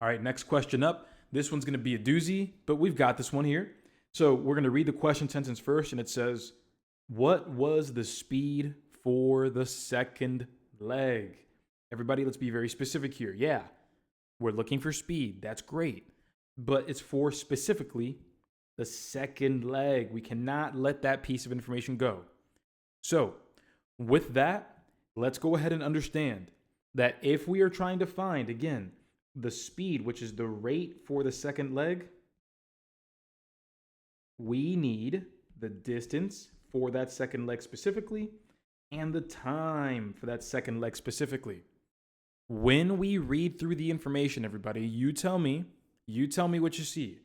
All right, next question up. This one's going to be a doozy, but we've got this one here. So we're going to read the question sentence first, and it says, what was the speed for the second leg? Everybody, let's be very specific here. Yeah, we're looking for speed. That's great. But it's for specifically the second leg. We cannot let that piece of information go. So with that, let's go ahead and understand that if we are trying to find, again, the speed, which is the rate for the second leg, we need the distance for that second leg specifically and the time for that second leg specifically. When we read through the information, everybody, you tell me what you see.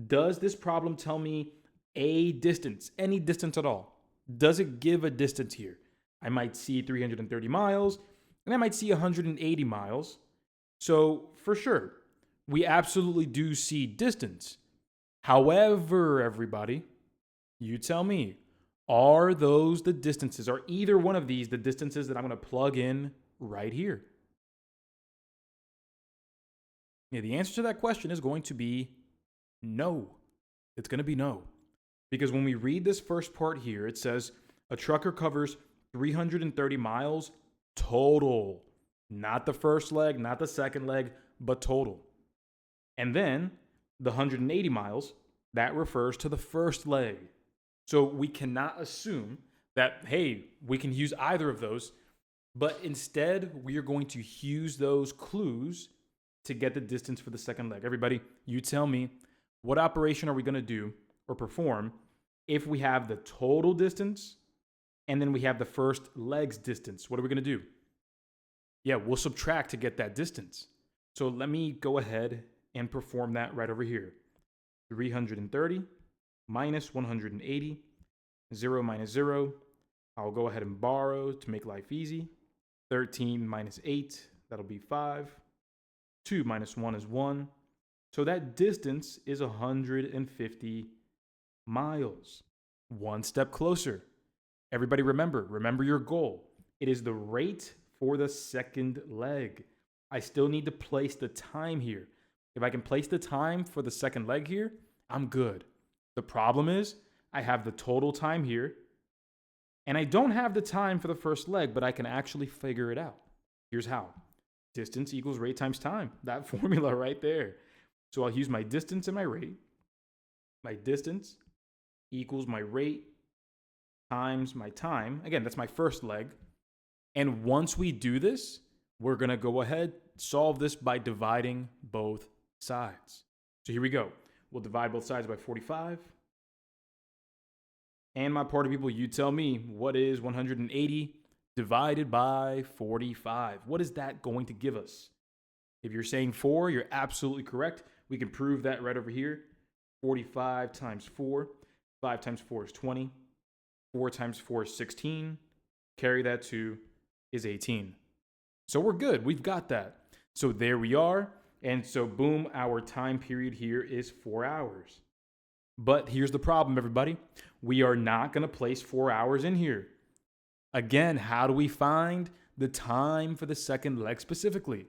Does this problem tell me a distance, any distance at all? Does it give a distance here? I might see 330 miles and I might see 180 miles. So for sure, we absolutely do see distance. However, everybody, you tell me, are those the distances? Are either one of these the distances that I'm going to plug in right here? Yeah, the answer to that question is going to be no. It's going to be no. Because when we read this first part here, it says a trucker covers 330 miles total. Not the first leg, not the second leg, but total. And then the 180 miles, that refers to the first leg. So we cannot assume that, hey, we can use either of those, but instead we are going to use those clues to get the distance for the second leg. Everybody, you tell me, what operation are we going to do or perform if we have the total distance and then we have the first leg's distance? What are we going to do? Yeah, we'll subtract to get that distance. So let me go ahead and perform that right over here. 330 minus 180, 0 minus 0. I'll go ahead and borrow to make life easy. 13 minus 8, that'll be 5. 2 minus 1 is 1. So that distance is 150 miles. One step closer. Everybody remember your goal. It is the rate for the second leg. I still need to place the time here. If I can place the time for the second leg here, I'm good. The problem is I have the total time here, and I don't have the time for the first leg, but I can actually figure it out. Here's how. Distance equals rate times time. That formula right there. So I'll use my distance and my rate. My distance equals my rate times my time. Again, that's my first leg. And once we do this, we're going to go ahead, solve this by dividing both sides. So here we go. We'll divide both sides by 45. And my party people, you tell me, what is 180 divided by 45? What is that going to give us? If you're saying 4, you're absolutely correct. We can prove that right over here. 45 times 4. 5 times 4 is 20. 4 times 4 is 16. Carry that 2 is 18. So we're good. We've got that. So there we are. And so boom, our time period here is 4 hours. But here's the problem, everybody. We are not going to place 4 hours in here. Again, how do we find the time for the second leg specifically?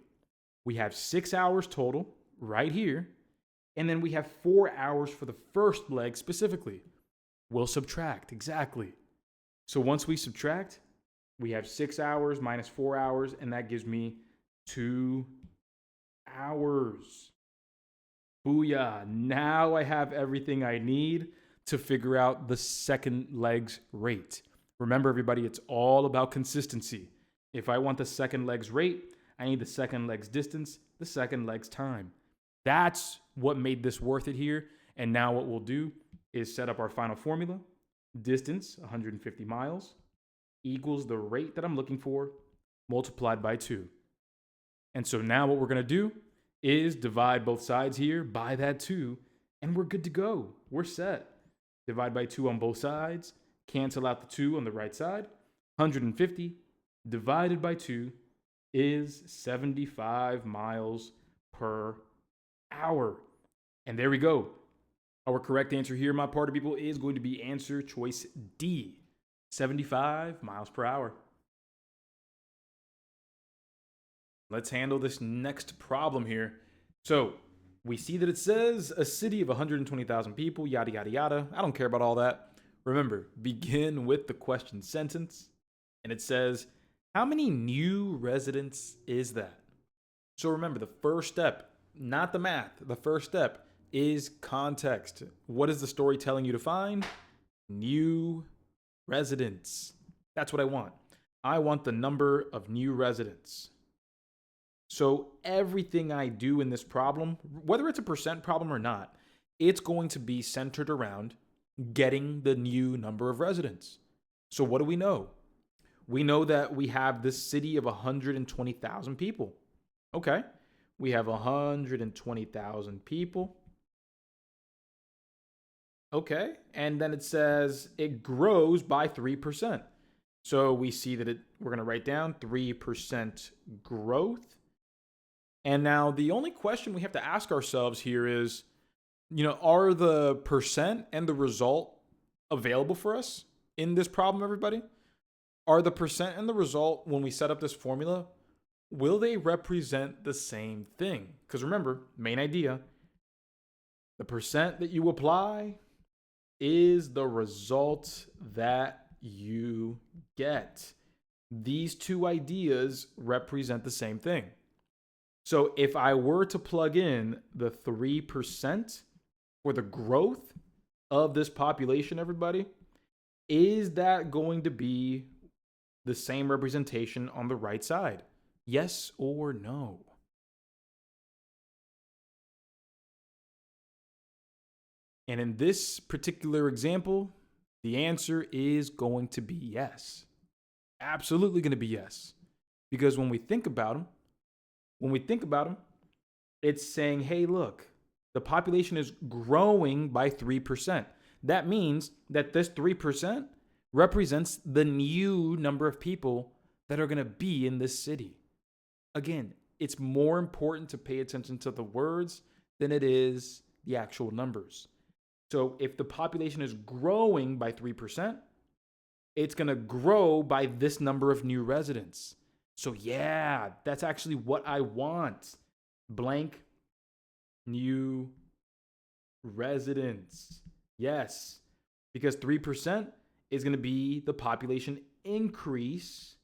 We have 6 hours total right here. And then we have 4 hours for the first leg specifically. We'll subtract, exactly. So once we subtract, we have 6 hours minus 4 hours, and that gives me 2 hours. Booyah. Now I have everything I need to figure out the second leg's rate. Remember, everybody, it's all about consistency. If I want the second leg's rate, I need the second leg's distance, the second leg's time. That's what made this worth it here. And now what we'll do is set up our final formula. Distance, 150 miles, equals the rate that I'm looking for multiplied by 2. And so now what we're going to do is divide both sides here by that 2, and we're good to go. We're set. Divide by 2 on both sides. Cancel out the 2 on the right side. 150 divided by 2 is 75 miles per hour. And there we go. Our correct answer here, my party people, is going to be answer choice D, 75 miles per hour. Let's handle this next problem here. So we see that it says a city of 120,000 people, yada, yada, yada. I don't care about all that. Remember, begin with the question sentence. And it says, how many new residents is that? So remember, the first step, not the math, the first step is context. What is the story telling you to find? New residents. That's what I want. I want the number of new residents. So everything I do in this problem, whether it's a percent problem or not, it's going to be centered around getting the new number of residents. So what do we know? We know that we have this city of 120,000 people. Okay, we have 120,000 people. Okay, and then it says it grows by 3%. So we see that we're going to write down 3% growth. And now the only question we have to ask ourselves here is, are the percent and the result available for us in this problem, everybody? Are the percent and the result, when we set up this formula, will they represent the same thing? Because remember, main idea, the percent that you apply is the result that you get. These two ideas represent the same thing. So if I were to plug in the 3% for the growth of this population, everybody, is that going to be the same representation on the right side? Yes or no? And in this particular example, the answer is going to be yes. Absolutely going to be yes. Because when we think about them, it's saying, hey, look, the population is growing by 3%. That means that this 3% represents the new number of people that are going to be in this city. Again, it's more important to pay attention to the words than it is the actual numbers. So if the population is growing by 3%, it's going to grow by this number of new residents. So yeah, that's actually what I want. Blank new residents. Yes, because 3% is going to be the population increase,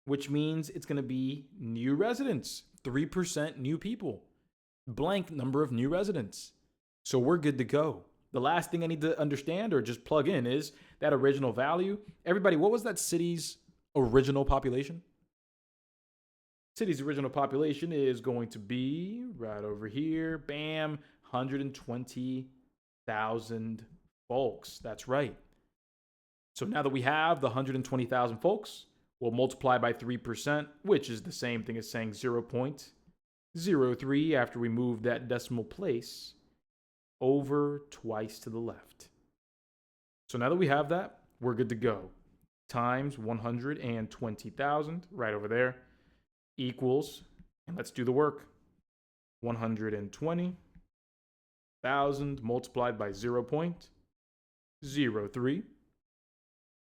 which means it's going to be new residents. 3% new people. Blank number of new residents. So we're good to go. The last thing I need to understand or just plug in is that original value. Everybody, what was that city's original population? City's original population is going to be right over here. Bam, 120,000 folks. That's right. So now that we have the 120,000 folks, we'll multiply by 3%, which is the same thing as saying 0.03 after we move that decimal place over twice to the left. So now that we have that, we're good to go. Times 120,000 right over there equals, and let's do the work, 120,000 multiplied by 0.03.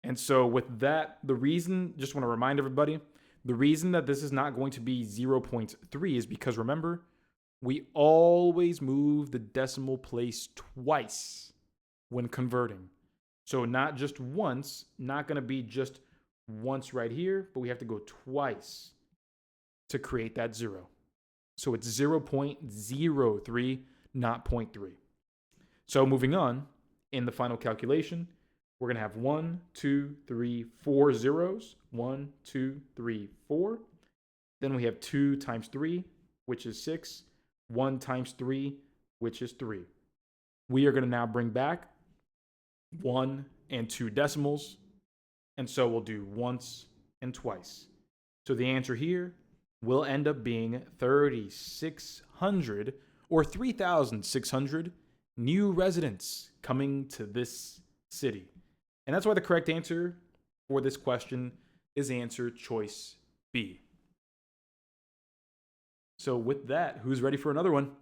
And so with that, the reason, just want to remind everybody, the reason that this is not going to be 0.3 is because, remember, we always move the decimal place twice when converting. So not just once, not going to be just once right here, but we have to go twice to create that 0. So it's 0.03, not 0.3. So moving on, in the final calculation, we're going to have 1, 2, 3, 4 zeros. 1, 2, 3, 4. Then we have 2 times 3, which is 6. 1 times 3, which is 3. We are going to now bring back 1 and 2 decimals. And so we'll do once and twice. So the answer here will end up being 3,600 or 3,600 new residents coming to this city. And that's why the correct answer for this question is answer choice B. So with that, who's ready for another one?